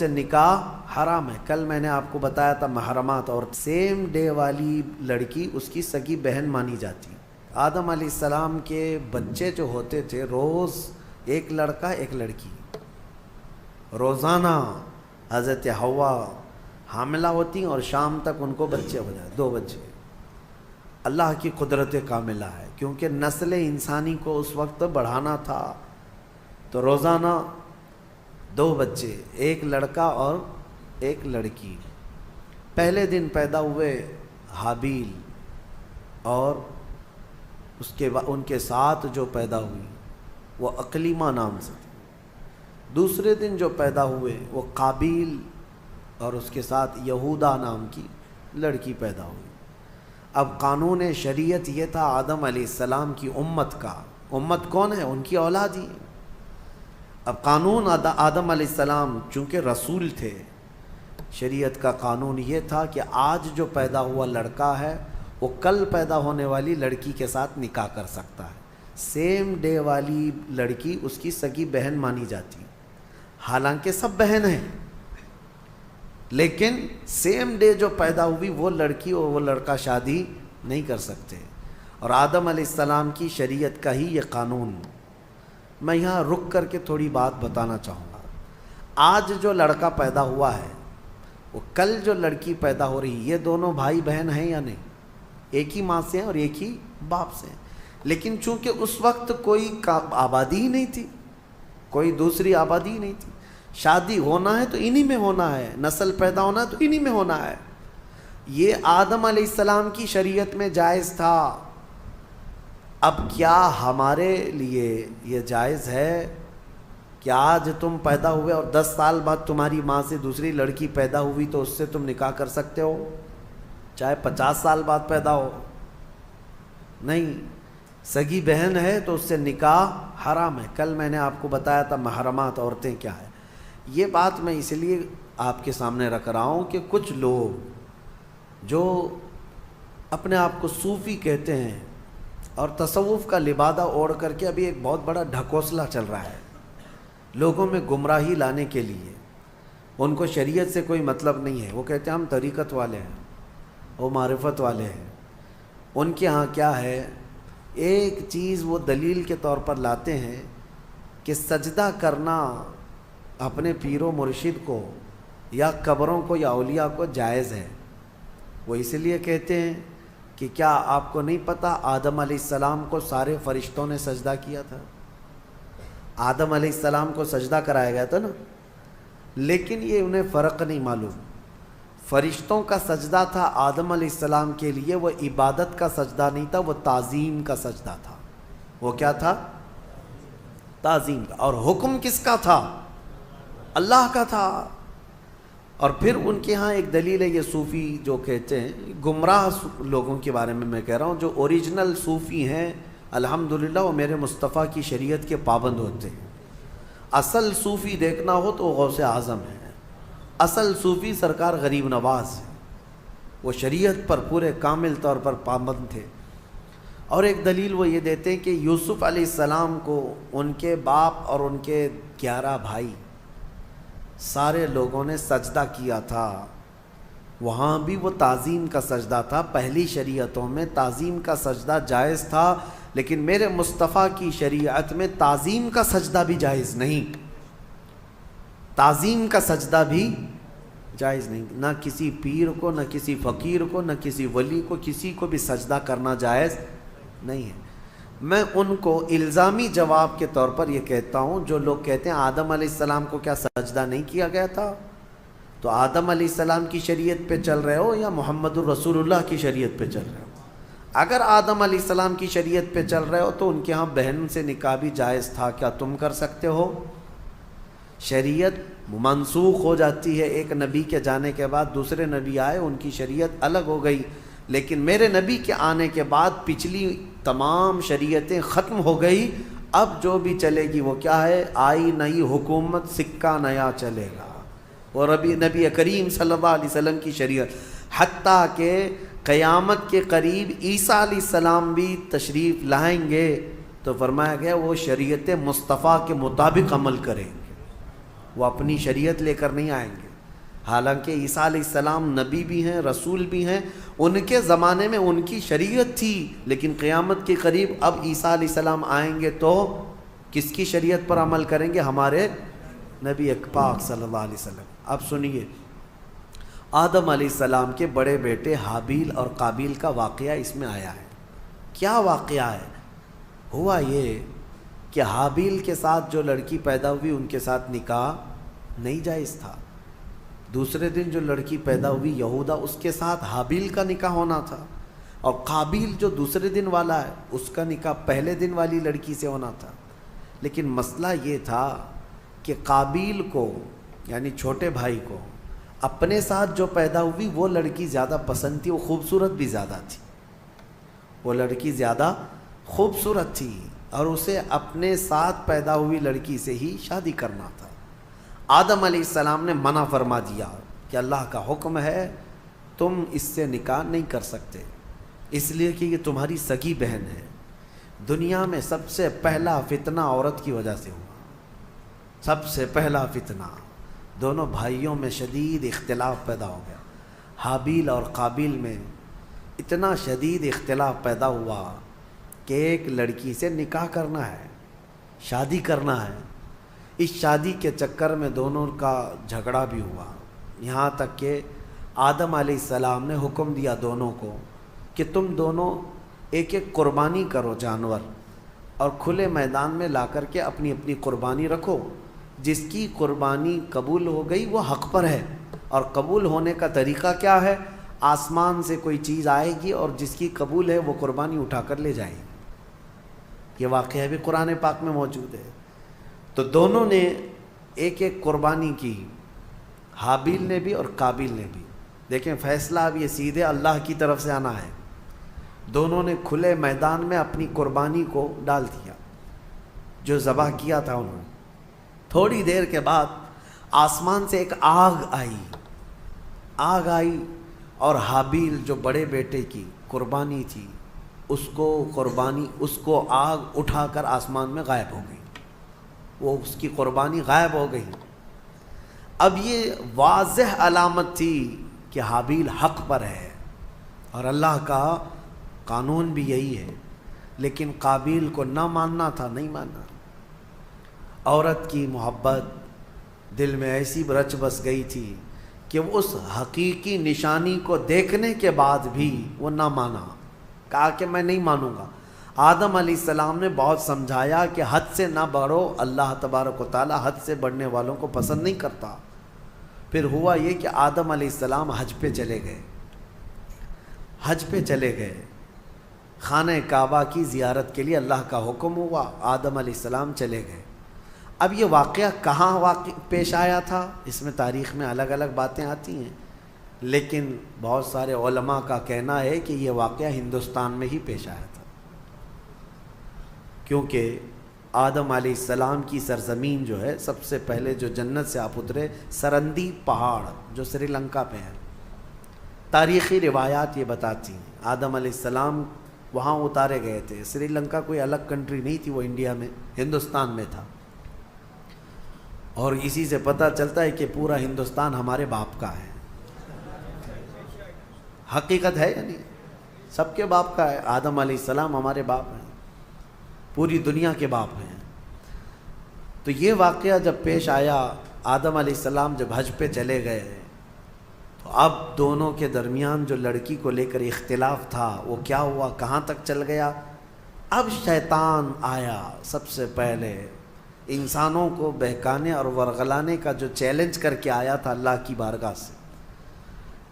سے نکاح حرام ہے۔ کل میں نے آپ کو بتایا تھا محرمات، اور سیم ڈے والی لڑکی اس کی سگی بہن مانی جاتی۔ آدم علیہ السلام کے بچے جو ہوتے تھے روز ایک لڑکا ایک لڑکی، روزانہ حضرت حوا حاملہ ہوتی اور شام تک ان کو بچے ہو جائے، 2 بچے۔ اللہ کی قدرت کاملہ ہے، کیونکہ نسل انسانی کو اس وقت بڑھانا تھا، تو روزانہ 2 بچے، ایک لڑکا اور ایک لڑکی۔ پہلے دن پیدا ہوئے حابیل، اور اس کے بعد ان کے ساتھ جو پیدا ہوئی وہ اقلیمہ نام سے تھی۔ دوسرے دن جو پیدا ہوئے وہ قابیل، اور اس کے ساتھ یہودا نام کی لڑکی پیدا ہوئی۔ اب قانون شریعت یہ تھا آدم علیہ السلام کی امت کا، امت کون ہے؟ ان کی اولاد ہی۔ اب قانون آدم علیہ السلام چونکہ رسول تھے، شریعت کا قانون یہ تھا کہ آج جو پیدا ہوا لڑکا ہے وہ کل پیدا ہونے والی لڑکی کے ساتھ نکاح کر سکتا ہے۔ سیم ڈے والی لڑکی اس کی سگی بہن مانی جاتی، حالانکہ سب بہن ہیں، لیکن سیم ڈے جو پیدا ہوئی وہ لڑکی اور وہ لڑکا شادی نہیں کر سکتے۔ اور آدم علیہ السلام کی شریعت کا ہی یہ قانون۔ میں یہاں رک کر کے تھوڑی بات بتانا چاہوں گا۔ آج جو لڑکا پیدا ہوا ہے وہ کل جو لڑکی پیدا ہو رہی، یہ دونوں بھائی بہن ہیں یا نہیں؟ ایک ہی ماں سے ہیں اور ایک ہی باپ سے ہیں، لیکن چونکہ اس وقت کوئی آبادی ہی نہیں تھی، کوئی دوسری آبادی ہی نہیں تھی، شادی ہونا ہے تو انہی میں ہونا ہے، نسل پیدا ہونا ہے تو انہی میں ہونا ہے۔ یہ آدم علیہ السلام کی شریعت میں جائز تھا۔ اب کیا ہمارے لیے یہ جائز ہے کہ آج تم پیدا ہوئے اور 10 سال بعد تمہاری ماں سے دوسری لڑکی پیدا ہوئی تو اس سے تم نکاح کر سکتے ہو، چاہے 50 سال بعد پیدا ہو؟ نہیں، سگی بہن ہے تو اس سے نکاح حرام ہے۔ کل میں نے آپ کو بتایا تھا محرمات عورتیں کیا ہے۔ یہ بات میں اس لیے آپ کے سامنے رکھ رہا ہوں کہ کچھ لوگ جو اپنے آپ کو صوفی کہتے ہیں اور تصوف کا لبادہ اوڑھ کر کے ابھی ایک بہت بڑا ڈھکوسلا چل رہا ہے لوگوں میں گمراہی لانے کے لیے، ان کو شریعت سے کوئی مطلب نہیں ہے، وہ کہتے ہیں ہم طریقت والے ہیں، وہ معرفت والے ہیں۔ ان کے ہاں کیا ہے، ایک چیز وہ دلیل کے طور پر لاتے ہیں کہ سجدہ کرنا اپنے پیر و مرشد کو یا قبروں کو یا اولیاء کو جائز ہے۔ وہ اس لیے کہتے ہیں کہ کیا آپ کو نہیں پتہ آدم علیہ السلام کو سارے فرشتوں نے سجدہ کیا تھا؟ آدم علیہ السلام کو سجدہ کرایا گیا تھا نا، لیکن یہ انہیں فرق نہیں معلوم۔ فرشتوں کا سجدہ تھا آدم علیہ السلام کے لیے، وہ عبادت کا سجدہ نہیں تھا، وہ تعظیم کا سجدہ تھا۔ وہ کیا تھا؟ تعظیم کا۔ اور حکم کس کا تھا؟ اللہ کا تھا۔ اور پھر ان کے ہاں ایک دلیل ہے، یہ صوفی جو کہتے ہیں، گمراہ لوگوں کے بارے میں کہہ رہا ہوں، جو اوریجنل صوفی ہیں الحمدللہ وہ میرے مصطفیٰ کی شریعت کے پابند ہوتے ہیں۔ اصل صوفی دیکھنا ہو تو وہ غوث اعظم ہے، اصل صوفی سرکار غریب نواز ہے، وہ شریعت پر پورے کامل طور پر پابند تھے۔ اور ایک دلیل وہ یہ دیتے ہیں کہ یوسف علیہ السلام کو ان کے باپ اور ان کے 11 بھائی سارے لوگوں نے سجدہ کیا تھا، وہاں بھی وہ تعظیم کا سجدہ تھا۔ پہلی شریعتوں میں تعظیم کا سجدہ جائز تھا، لیکن میرے مصطفیٰ کی شریعت میں تعظیم کا سجدہ بھی جائز نہیں، تعظیم کا سجدہ بھی جائز نہیں۔ نہ کسی پیر کو، نہ کسی فقیر کو، نہ کسی ولی کو، کسی کو بھی سجدہ کرنا جائز نہیں ہے۔ میں ان کو الزامی جواب کے طور پر یہ کہتا ہوں، جو لوگ کہتے ہیں آدم علیہ السلام کو کیا سجدہ نہیں کیا گیا تھا، تو آدم علیہ السلام کی شریعت پہ چل رہے ہو یا محمد الرسول اللہ کی شریعت پہ چل رہے ہو؟ اگر آدم علیہ السلام کی شریعت پہ چل رہے ہو تو ان کے ہاں بہن سے نکاح بھی جائز تھا، کیا تم کر سکتے ہو؟ شریعت منسوخ ہو جاتی ہے، ایک نبی کے جانے کے بعد دوسرے نبی آئے، ان کی شریعت الگ ہو گئی، لیکن میرے نبی کے آنے کے بعد پچھلی تمام شریعتیں ختم ہو گئی۔ اب جو بھی چلے گی وہ کیا ہے؟ آئی نئی حکومت، سکہ نیا چلے گا، اور ابھی نبی کریم صلی اللہ علیہ وسلم کی شریعت، حتیٰ کہ قیامت کے قریب عیسیٰ علیہ السلام بھی تشریف لائیں گے تو فرمایا گیا وہ شریعت مصطفیٰ کے مطابق عمل کریں گے۔ وہ اپنی شریعت لے کر نہیں آئیں گے۔ حالانکہ عیسیٰ علیہ السلام نبی بھی ہیں، رسول بھی ہیں، ان کے زمانے میں ان کی شریعت تھی، لیکن قیامت کے قریب اب عیسیٰ علیہ السلام آئیں گے تو کس کی شریعت پر عمل کریں گے؟ ہمارے نبی پاک صلی اللہ علیہ وسلم۔ اب سنیے، آدم علیہ السلام کے بڑے بیٹے حابیل اور قابیل کا واقعہ اس میں آیا ہے۔ کیا واقعہ ہے؟ ہوا یہ کہ حابیل کے ساتھ جو لڑکی پیدا ہوئی ان کے ساتھ نکاح نہیں جائز تھا۔ دوسرے دن جو لڑکی پیدا ہوئی یہودا، اس کے ساتھ حابیل کا نکاح ہونا تھا، اور قابیل جو دوسرے دن والا ہے اس کا نکاح پہلے دن والی لڑکی سے ہونا تھا۔ لیکن مسئلہ یہ تھا کہ قابیل کو یعنی چھوٹے بھائی کو اپنے ساتھ جو پیدا ہوئی وہ لڑکی زیادہ پسند تھی، وہ خوبصورت بھی زیادہ تھی، وہ لڑکی زیادہ خوبصورت تھی، اور اسے اپنے ساتھ پیدا ہوئی لڑکی سے ہی شادی کرنا تھا۔ آدم علیہ السلام نے منع فرما دیا کہ اللہ کا حکم ہے تم اس سے نکاح نہیں کر سکتے، اس لیے کہ یہ تمہاری سگی بہن ہے۔ دنیا میں سب سے پہلا فتنہ عورت کی وجہ سے ہوا، سب سے پہلا فتنہ۔ دونوں بھائیوں میں شدید اختلاف پیدا ہو گیا۔ حابیل اور قابیل میں اتنا شدید اختلاف پیدا ہوا کہ ایک لڑکی سے نکاح کرنا ہے، شادی کرنا ہے۔ اس شادی کے چکر میں دونوں کا جھگڑا بھی ہوا، یہاں تک کہ آدم علیہ السلام نے حکم دیا دونوں کو کہ تم دونوں ایک ایک قربانی کرو جانور، اور کھلے میدان میں لا کر کے اپنی اپنی قربانی رکھو۔ جس کی قربانی قبول ہو گئی وہ حق پر ہے، اور قبول ہونے کا طریقہ کیا ہے؟ آسمان سے کوئی چیز آئے گی اور جس کی قبول ہے وہ قربانی اٹھا کر لے جائے گی۔ یہ واقعہ بھی قرآن پاک میں موجود ہے۔ تو دونوں نے ایک ایک قربانی کی، حابیل نے بھی اور قابیل نے بھی۔ دیکھیں فیصلہ اب یہ سیدھے اللہ کی طرف سے آنا ہے۔ دونوں نے کھلے میدان میں اپنی قربانی کو ڈال دیا، جو ذبح کیا تھا انہوں نے۔ تھوڑی دیر کے بعد آسمان سے ایک آگ آئی، اور حابیل جو بڑے بیٹے کی قربانی تھی اس کو آگ اٹھا کر آسمان میں غائب ہو گئی، وہ اس کی قربانی غائب ہو گئی۔ اب یہ واضح علامت تھی کہ حابیل حق پر ہے، اور اللہ کا قانون بھی یہی ہے، لیکن قابیل کو نہ ماننا تھا، نہیں ماننا۔ عورت کی محبت دل میں ایسی رچ بس گئی تھی کہ وہ اس حقیقی نشانی کو دیکھنے کے بعد بھی وہ نہ مانا، کہا کہ میں نہیں مانوں گا۔ آدم علیہ السلام نے بہت سمجھایا کہ حد سے نہ بڑھو، اللہ تبارک و تعالی حد سے بڑھنے والوں کو پسند نہیں کرتا۔ پھر ہوا یہ کہ آدم علیہ السلام حج پہ چلے گئے، خانہ کعبہ کی زیارت کے لیے اللہ کا حکم ہوا، آدم علیہ السلام چلے گئے۔ اب یہ واقعہ کہاں پیش آیا تھا، اس میں تاریخ میں الگ الگ باتیں آتی ہیں، لیکن بہت سارے علماء کا کہنا ہے کہ یہ واقعہ ہندوستان میں ہی پیش آیا تھا، کیونکہ آدم علیہ السلام کی سرزمین جو ہے، سب سے پہلے جو جنت سے آپ اترے سرندی پہاڑ جو سری لنکا پہ ہے، تاریخی روایات یہ بتاتی ہیں آدم علیہ السلام وہاں اتارے گئے تھے۔ سری لنکا کوئی الگ کنٹری نہیں تھی، وہ انڈیا میں ہندوستان میں تھا، اور اسی سے پتہ چلتا ہے کہ پورا ہندوستان ہمارے باپ کا ہے۔ حقیقت ہے یعنی سب کے باپ کا ہے، آدم علیہ السلام ہمارے باپ ہیں، پوری دنیا کے باپ ہیں۔ تو یہ واقعہ جب پیش آیا، آدم علیہ السلام جب حج پہ چلے گئے، تو اب دونوں کے درمیان جو لڑکی کو لے کر اختلاف تھا وہ کیا ہوا، کہاں تک چل گیا۔ اب شیطان آیا، سب سے پہلے انسانوں کو بہکانے اور ورغلانے کا جو چیلنج کر کے آیا تھا اللہ کی بارگاہ سے۔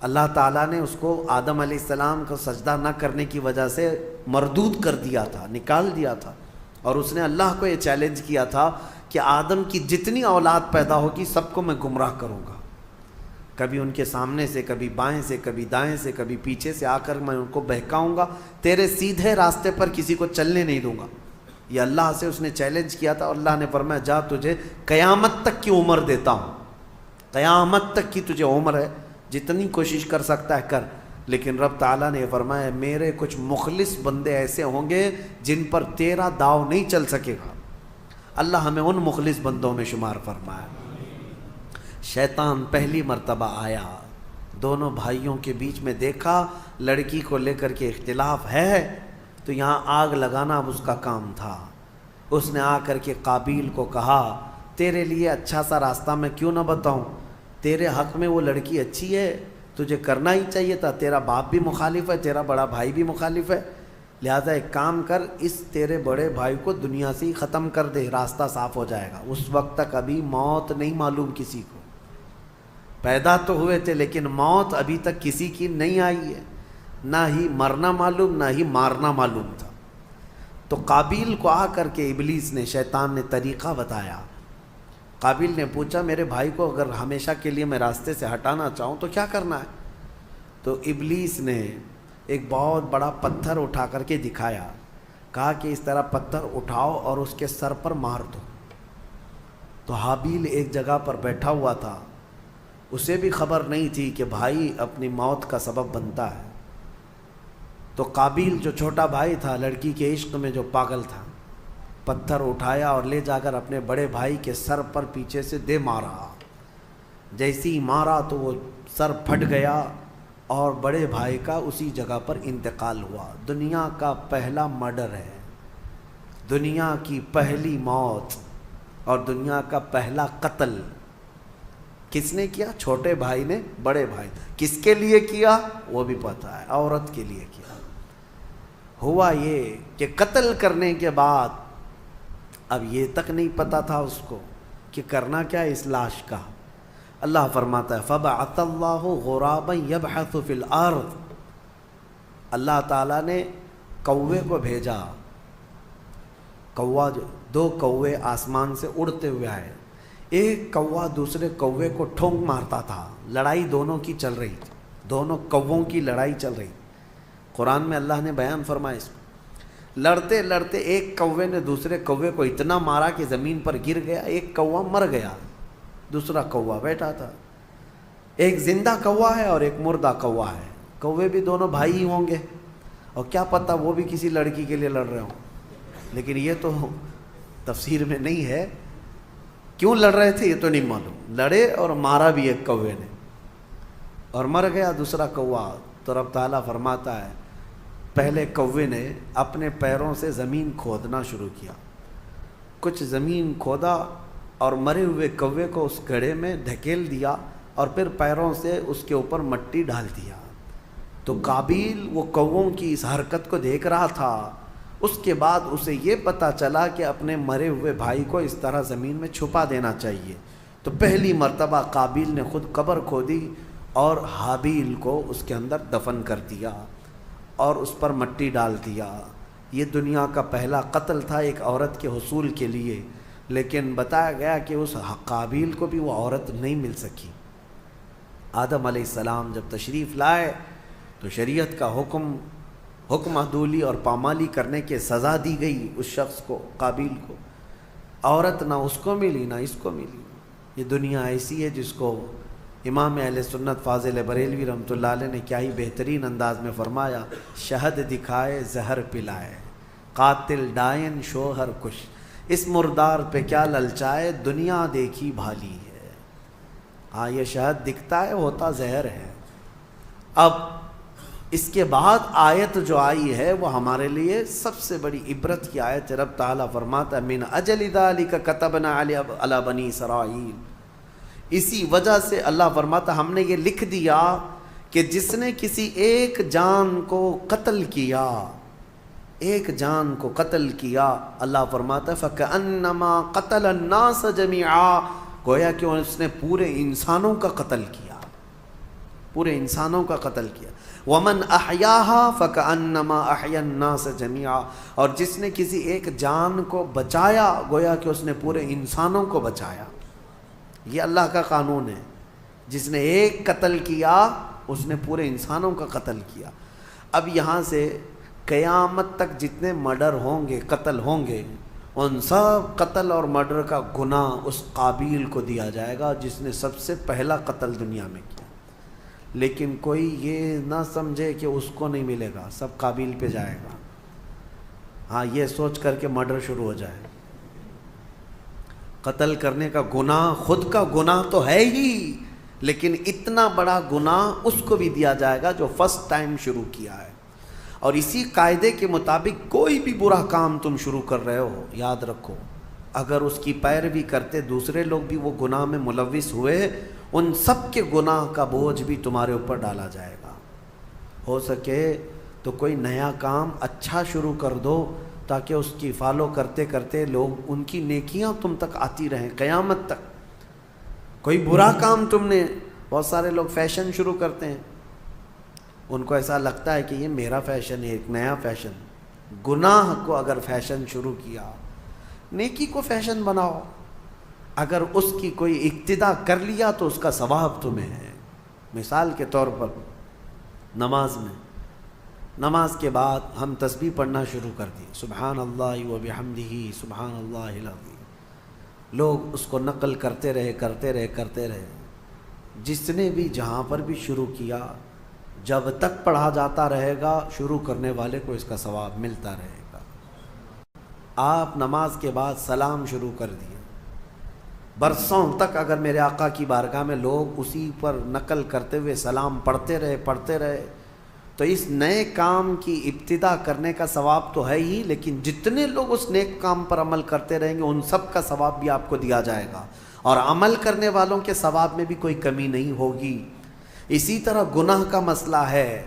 اللہ تعالیٰ نے اس کو آدم علیہ السلام کو سجدہ نہ کرنے کی وجہ سے مردود کر دیا تھا، نکال دیا تھا، اور اس نے اللہ کو یہ چیلنج کیا تھا کہ آدم کی جتنی اولاد پیدا ہوگی سب کو میں گمراہ کروں گا، کبھی ان کے سامنے سے، کبھی بائیں سے، کبھی دائیں سے، کبھی پیچھے سے آ کر میں ان کو بہکاؤں گا، تیرے سیدھے راستے پر کسی کو چلنے نہیں دوں گا۔ یہ اللہ سے اس نے چیلنج کیا تھا، اور اللہ نے فرمایا جا تجھے قیامت تک کی عمر دیتا ہوں، قیامت تک کی تجھے عمر ہے، جتنی کوشش کر سکتا ہے کر۔ لیکن رب تعالیٰ نے فرمایا میرے کچھ مخلص بندے ایسے ہوں گے جن پر تیرا داؤ نہیں چل سکے گا۔ اللہ ہمیں ان مخلص بندوں میں شمار فرمائے۔ شیطان پہلی مرتبہ آیا، دونوں بھائیوں کے بیچ میں دیکھا لڑکی کو لے کر کے اختلاف ہے، تو یہاں آگ لگانا اب اس کا کام تھا۔ اس نے آ کر کے قابیل کو کہا تیرے لیے اچھا سا راستہ میں کیوں نہ بتاؤں، تیرے حق میں وہ لڑکی اچھی ہے، تجھے کرنا ہی چاہیے تھا، تیرا باپ بھی مخالف ہے، تیرا بڑا بھائی بھی مخالف ہے، لہذا ایک کام کر، اس تیرے بڑے بھائی کو دنیا سے ہی ختم کر دے، راستہ صاف ہو جائے گا۔ اس وقت تک ابھی موت نہیں معلوم کسی کو، پیدا تو ہوئے تھے لیکن موت ابھی تک کسی کی نہیں آئی ہے، نہ ہی مرنا معلوم نہ ہی مارنا معلوم تھا۔ تو قابیل کو آ کر کے ابلیس نے، شیطان نے طریقہ بتایا۔ قابیل نے پوچھا میرے بھائی کو اگر ہمیشہ کے لیے میں راستے سے ہٹانا چاہوں تو کیا کرنا ہے؟ تو ابلیس نے ایک بہت بڑا پتھر اٹھا کر کے دکھایا، کہا کہ اس طرح پتھر اٹھاؤ اور اس کے سر پر مار دو۔ تو حابیل ایک جگہ پر بیٹھا ہوا تھا، اسے بھی خبر نہیں تھی کہ بھائی اپنی موت کا سبب بنتا ہے۔ تو قابیل جو چھوٹا بھائی تھا، لڑکی کے عشق میں جو پاگل تھا، پتھر اٹھایا اور لے جا کر اپنے بڑے بھائی کے سر پر پیچھے سے دے مارا۔ جیسی ہی مارا تو وہ سر پھٹ گیا اور بڑے بھائی کا اسی جگہ پر انتقال ہوا۔ دنیا کا پہلا مرڈر ہے، دنیا کی پہلی موت اور دنیا کا پہلا قتل کس نے کیا؟ چھوٹے بھائی نے بڑے بھائی۔ کس کے لیے کیا وہ بھی پتہ ہے، عورت کے لیے کیا۔ ہوا یہ کہ قتل کرنے کے بعد اب یہ تک نہیں پتا تھا اس کو کہ کرنا کیا ہے اس لاش کا۔ اللہ فرماتا ہے فَبَعَثَ اللَّهُ غُرَابًا يَبْحَثُ فِي الْأَرْضِ، اللہ تعالیٰ نے کوے کو بھیجا۔ کوا، دو کوے آسمان سے اڑتے ہوئے آئے، ایک کوا دوسرے کوے کو ٹھونک مارتا تھا، لڑائی دونوں کی چل رہی تھی، دونوں کووں کی لڑائی چل رہی۔ قرآن میں اللہ نے بیان فرمایا اس کو، لڑتے لڑتے ایک کوے نے دوسرے کوے کو اتنا مارا کہ زمین پر گر گیا، ایک کوا مر گیا، دوسرا کوا بیٹھا تھا۔ ایک زندہ کوا ہے اور ایک مردہ کوا ہے، کوے بھی دونوں بھائی ہی ہوں گے، اور کیا پتہ وہ بھی کسی لڑکی کے لیے لڑ رہے ہوں، لیکن یہ تو تفسیر میں نہیں ہے، کیوں لڑ رہے تھے یہ تو نہیں معلوم، لڑے اور مارا بھی ایک کوے نے اور مر گیا دوسرا کوا۔ تو رب تعالیٰ فرماتا ہے پہلے کوے نے اپنے پیروں سے زمین کھودنا شروع کیا، کچھ زمین کھودا اور مرے ہوئے کوے کو اس گڑھے میں دھکیل دیا اور پھر پیروں سے اس کے اوپر مٹی ڈال دیا۔ تو قابیل وہ کووں کی اس حرکت کو دیکھ رہا تھا، اس کے بعد اسے یہ پتہ چلا کہ اپنے مرے ہوئے بھائی کو اس طرح زمین میں چھپا دینا چاہیے۔ تو پہلی مرتبہ قابیل نے خود قبر کھودی اور حابیل کو اس کے اندر دفن کر دیا اور اس پر مٹی ڈال دیا۔ یہ دنیا کا پہلا قتل تھا ایک عورت کے حصول کے لیے، لیکن بتایا گیا کہ اس قابیل کو بھی وہ عورت نہیں مل سکی۔ آدم علیہ السلام جب تشریف لائے تو شریعت کا حکم عدولی اور پامالی کرنے کے سزا دی گئی اس شخص کو، قابیل کو۔ عورت نہ اس کو ملی نہ اس کو ملی۔ یہ دنیا ایسی ہے جس کو امام اہل سنت فاضل بریلوی رحمۃ اللہ علیہ نے کیا ہی بہترین انداز میں فرمایا، شہد دکھائے زہر پلائے، قاتل ڈائن شوہر کش، اس مردار پہ کیا للچائے، دنیا دیکھی بھالی ہے۔ ہاں یہ شہد دکھتا ہے، ہوتا زہر ہے۔ اب اس کے بعد آیت جو آئی ہے وہ ہمارے لیے سب سے بڑی عبرت کی آیت ہے۔ رب تعالیٰ فرماتا ہے من اجل ذالک کتبنا علی بنی اسرائیل، اسی وجہ سے اللہ فرماتا ہم نے یہ لکھ دیا کہ جس نے کسی ایک جان کو قتل کیا، ایک جان کو قتل کیا، اللہ فرماتا ہے فَكَأَنَّمَا قَتَلَ النَّاسَ جَمِيعًا، گویا کہ اس نے پورے انسانوں کا قتل کیا، پورے انسانوں کا قتل کیا۔ وَمَنْ أَحْيَاهَا فَكَأَنَّمَا أَحْيَا النَّاسَ جَمِيعًا، اور جس نے کسی ایک جان کو بچایا گویا کہ اس نے پورے انسانوں کو بچایا۔ یہ اللہ کا قانون ہے، جس نے ایک قتل کیا اس نے پورے انسانوں کا قتل کیا۔ اب یہاں سے قیامت تک جتنے مرڈر ہوں گے، قتل ہوں گے، ان سب قتل اور مرڈر کا گناہ اس قابیل کو دیا جائے گا جس نے سب سے پہلا قتل دنیا میں کیا۔ لیکن کوئی یہ نہ سمجھے کہ اس کو نہیں ملے گا، سب قابیل پہ جائے گا۔ ہاں یہ سوچ کر کے مرڈر شروع ہو جائے۔ قتل کرنے کا گناہ خود کا گناہ تو ہے ہی، لیکن اتنا بڑا گناہ اس کو بھی دیا جائے گا جو فرسٹ ٹائم شروع کیا ہے۔ اور اسی قاعدے کے مطابق کوئی بھی برا کام تم شروع کر رہے ہو، یاد رکھو اگر اس کی پیروی کرتے دوسرے لوگ بھی وہ گناہ میں ملوث ہوئے، ان سب کے گناہ کا بوجھ بھی تمہارے اوپر ڈالا جائے گا۔ ہو سکے تو کوئی نیا کام اچھا شروع کر دو تاکہ اس کی فالو کرتے کرتے لوگ ان کی نیکیاں تم تک آتی رہیں قیامت تک۔ کوئی برا کام تم نے، بہت سارے لوگ فیشن شروع کرتے ہیں، ان کو ایسا لگتا ہے کہ یہ میرا فیشن ہے، ایک نیا فیشن۔ گناہ کو اگر فیشن شروع کیا، نیکی کو فیشن بناؤ۔ اگر اس کی کوئی اقتدا کر لیا تو اس کا ثواب تمہیں ہے۔ مثال کے طور پر نماز میں، نماز کے بعد ہم تسبیح پڑھنا شروع کر دی، سبحان اللہ و بحمدہ سبحان اللہ العظیم، لوگ اس کو نقل کرتے رہے۔ جس نے بھی جہاں پر بھی شروع کیا، جب تک پڑھا جاتا رہے گا شروع کرنے والے کو اس کا ثواب ملتا رہے گا۔ آپ نماز کے بعد سلام شروع کر دیے، برسوں تک اگر میرے آقا کی بارگاہ میں لوگ اسی پر نقل کرتے ہوئے سلام پڑھتے رہے تو اس نئے کام کی ابتدا کرنے کا ثواب تو ہے ہی، لیکن جتنے لوگ اس نیک کام پر عمل کرتے رہیں گے ان سب کا ثواب بھی آپ کو دیا جائے گا، اور عمل کرنے والوں کے ثواب میں بھی کوئی کمی نہیں ہوگی۔ اسی طرح گناہ کا مسئلہ ہے،